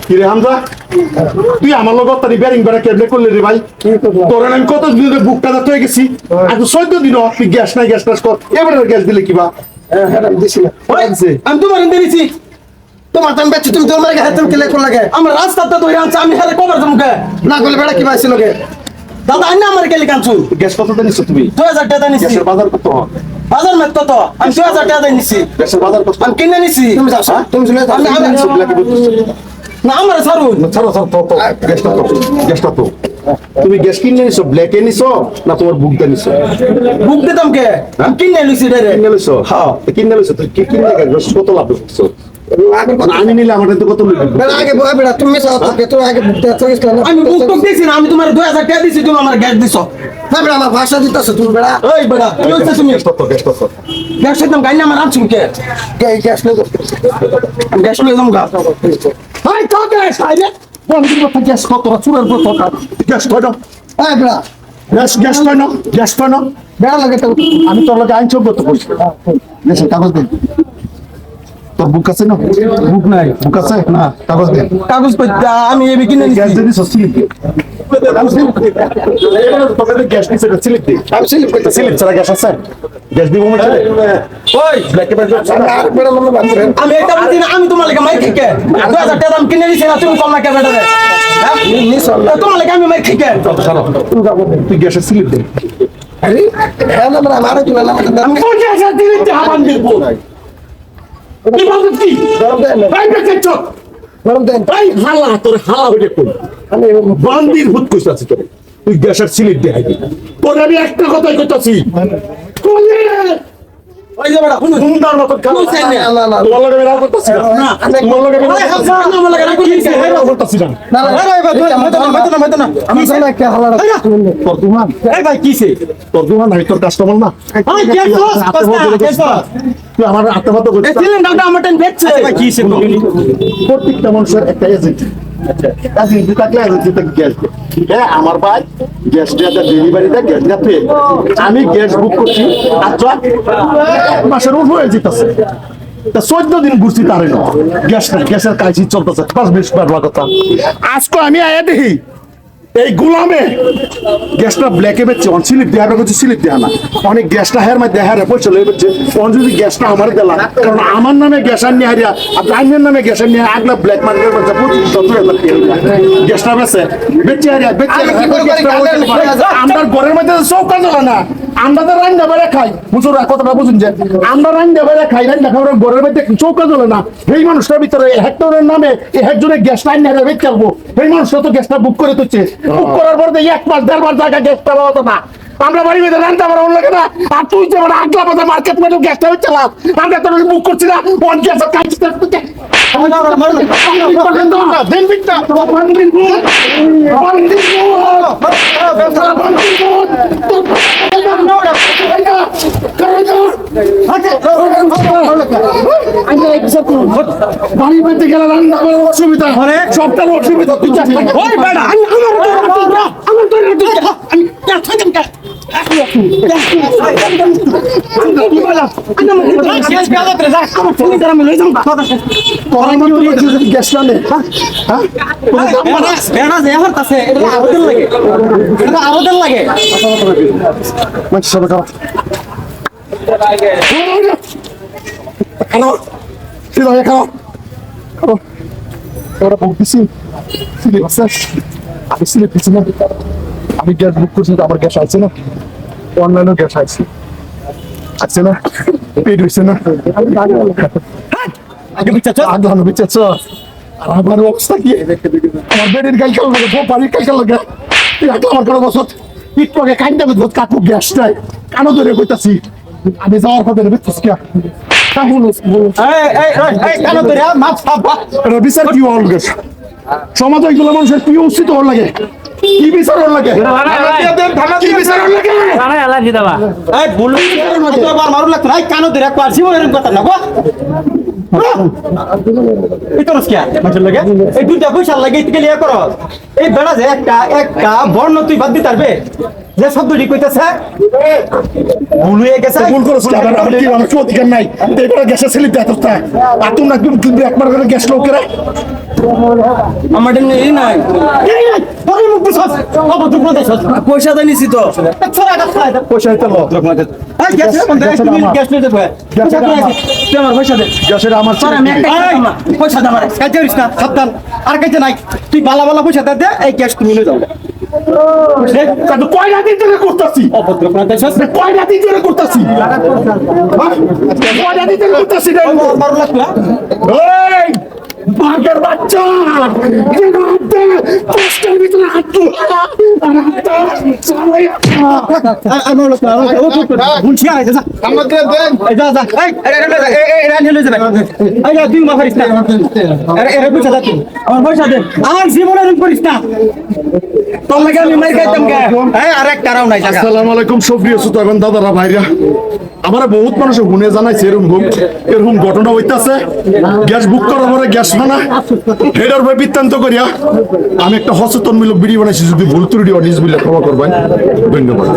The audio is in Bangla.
কিরে হামজা তুই আমার লগত তারি ব্যারিং বেড়া কেবলে করলি রে ভাই তোর আমি কত দিন বুকটা দাঁত হয়ে গেছি আজ 14 দিন তুই গ্যাস নাই গ্যাস টাস কর এবারে গ্যাস দিলে কিবা আমি তোমার দিয়েছি তোমার দাম বেচছি তুমি তোমার হাতে কেলে কোন লাগে আমার রাস্তাতে ধরে আনছে আমি হারে কভার তোমাকে না করলে বেড়া কি পাইছিল গে দাদা আইনা আমার কেলে কানছু গ্যাস কত দিন নিছো তুমি 2000 টাকা নিছি গ্যাসের বাজার কত বাজার মত কত আমি 2000 টাকা নিছি গ্যাসের বাজার কত আমি কিনে নিছি তুমি যাও তুমি শুনে যাও আমি সবগুলা কি বলছিস না আমার ছাড়ু ছাড়ো তো গ্যাসটা তো তুমি গ্যাস কিনে নিছো ব্ল্যাকে নিছো না তোমার বুক দা নিছো বুক দিতাম কে কিনে নিছি ডাইরেক্ট কিনে নিছো হ্যাঁ কিনে নিছো তুই কি কিনে গ্যাস কত লাভ করছো আমি নিলে আমার তো কত লাগবে বেলা আগে বয় বেড়া তুমি চাও থাকে তো আগে বুক দিতে গেছ না আমি বুক তো দিছি না আমি তোমার 2000 টাকা দিছি তুমি আমার গ্যাস দিছো না বেড়া আমার ভাষা দিতাছো তুমি বেড়া ওই বেড়া কি হইছে তুমি গ্যাস দাম গাইনা আমার আনছুম কে গ্যাস লই গ্যাস লই দাম গা হাই তো গ্যাস আইরে বন্ধু কথা গ্যাস কত চুরের পর কথা গ্যাস কয় না এই বেড়া গ্যাস কয় না বেড়া লাগে তো আমি তোর লগে আইন চোখ করতে কইছি গ্যাসের কাগজ দে তোর বুক আছে না বুক নাই বুক আছে না কাগজ দে কাগজ কই আমি এবি কিনে গ্যাস নিছি দিস সিলিপ দে তোকে গ্যাস নিছে সিলিপ দে আমি সিলিপ কইতে সিলিপ ছাড়া গ্যাস আছে গ্যাস দিব মনে চলে ওই ব্ল্যাকে ব্যাগ আর বেড়া মনে বাঁচরে আমি এটা বুঝি না আমি তোমার লাগে মাই খেকে 2000 টাকা দাম কিনে নিছি না তুমি কম না কে বেটা রে হ্যাঁ নিছ তোমার লাগে আমি মাই খেকে তুই গ্যাসের স্লিপ দে আরে হ্যাঁ না আমরা মারা দিলা না আমি কোন গ্যাসের দিলে হাবান দিব কি বলছিস কি গরম দেন ভাই বেঁচে চল গরম দেন ভাই হালা তোর হালা হয়ে কোন আমি বান্দির ভূত কইছ আছে তোর তুই গ্যাসের স্লিপ দে আইবি তোর আমি একটা কথাই কইতাছি কোনে ওই যে বেটা শুনুন সুন্দর মত কাজ না না তোমার লগে রাগ করতাছি না তোমার লগে আমার লাগে রাগ করছিস রাগ করতাছি না না না হয়তো না আমি জানি একটা হালার তোর দুমান এই ভাই কিছে তোর দুমান নাই তোর কাস্টমার না আই গেছস তুই আমার আত্মহত্যা করছিস এই সিলিন্ডারটা আমার টাইম বেচছে ভাই কিছে প্রত্যেকটা মানুষের একটা এজেন্ট এজেন্ট থাকলে এজেন্ট গ্যাস হ্যাঁ আমার ভাই গ্যাস ডেলিভারিটা গ্যাস যাতে আমি গ্যাস বুক করছি আচ্ছা এক মাসের উপর হয়ে যেতেছে তা 14 দিন ঘুরছি তারে না গ্যাসের কাজই চলতেছে 5 মিনিট পর কথা আজকে আমি আয়া দেখি এই গোলামে গ্যাসটা ব্ল্যাকে বেচছে অন স্লিপ দেয়া করছে স্লিপ দেয়া না অনেক গ্যাসটা হের মধ্যে হেরে পয়সা লয়ে বেচছে অন যদি গ্যাসটা আমার দিলা কারণ আমার নামে গ্যাস আনিয়ে হারিয়া আর আইনের নামে গ্যাস আনিয়ে আগলা ব্ল্যাক মার্কেটের মধ্যে 25,000 গ্যাসটা বেচে হারিয়া আমরা ঘরের মধ্যে চৌকা জ্বলে না আমরা তো রান্না বেড়ে খাই বুঝুন কথাটা বুঝুন যে আমরা রান্না বেড়ে খাই রান্না খাবার ঘরের মধ্যে চৌকা জ্বলে না এই মানুষটার ভিতরে হেক্টরের নামে একজনের গ্যাস লাইন নিয়ে বেচে আসবো এই মানুষটা তো গ্যাসটা বুক করে তুলছে বুক করার পর এক মাস 1.5 মাস জায়গা গ্যাসটা পাওয়া তো না আমরা বাড়ির মধ্যে রান্না বাড়া লাগে না আর তুই যে মানে আগলা বাজার মার্কেট মধ্যে গ্যাসটা হচ্ছে না আমরা তো বুক করছি না অন গ্যাসের কাজ বাড়ির মধ্যে গেলে রান্না করার অসুবিধা সবটার অসুবিধা তুই গ্যাস রানে আবেদন লাগে আমি গ্যাস বুক করছি আমার গ্যাস আছে না অনলাইনে গ্যাস আছে না পেড হয়েছে না আগলানো বিচারছ আর আমার অবস্থা কি আমার বেডের গাল খেলা লাগে বাড়ির গাল খেলা লাগে আমার কোনো বছর একটু আগে কাইন্ডা বুঝবো কাকু গ্যাস নাই কানো ধরে কইতাছি আমি যাওয়ার পথে বুঝছিস কি বিচার কি হল গেছে সমাজ এগুলো মানুষের কি উচিত হল লাগে কি বিচার হল লাগে কি বিচার হল লাগে মারুন লাগতো কানো ধরে কথা না এই তো রসকিয়া মাছের লাগে এই দুইটা পয়সা লাগে থেকে লিয়া করো এই বেড়া যে একটা বর্ণ তুই বাদ দিতে পারবে যে শব্দটি কইতেছে ভুল হয়ে গেছে ভুল করছ কি আমার কি আমার কি অধিকার নাই এবারে গ্যাসের সিলিন্ডার এতটা আর তোমরা কিন্তু একবার করে গ্যাস লোকেরা আমার নেই নাই তোর মুখ দিছস অবদ্র প্রদেশ পয়সা দে নিছি তো ছড়া কথা পয়সা দিতে লো এই গ্যাস বন্ধ তুমি গ্যাস নিতে পারে তুই আমার পয়সা দে গ্যাসের আমার স্যার আমি একটা পয়সা দে আমার কাজে করিস না সাবধান আর কাজে নাই তুই বালা বালা পয়সা দে এই গ্যাস তুমি নিয়ে যাও তো কয়টা দিন ধরে করতেছি অভদ্র প্রদেশ কয়টা দিন ধরে করতেছি কয়টা দিন ধরে করতেছি রে বড় লাগলা এই বাঘের বাচ্চা পোস্টের ভিতরে হাত আমার লোক বুঝছি আর যা আমাকে দেন এই যা যা এই নিয়ে যাবে এই যা তুই মাফারিস না এর পয়সা দে আমার পয়সা দে আর জীবনে এরকম করিস না তোর লাগে আমি মার খাইতাম কে এই আরেক কারাও নাই জায়গা আসসালামু আলাইকুম সুপ্রিয় শ্রোতাগণ দাদারা ভাইরা আমার বহুত মানুষ শুনে জানাইছে এরকম ঘটনা হইতাছে গ্যাস বুক করার পরে গ্যাস মানা এটার উপরে বৃত্তান্ত করিয়া আমি একটা সচেতনমূলক ভিডিও বানাইছি যদি ভুল ত্রুটি অডিয়েন্স বলে ক্ষমা করবেন ধন্যবাদ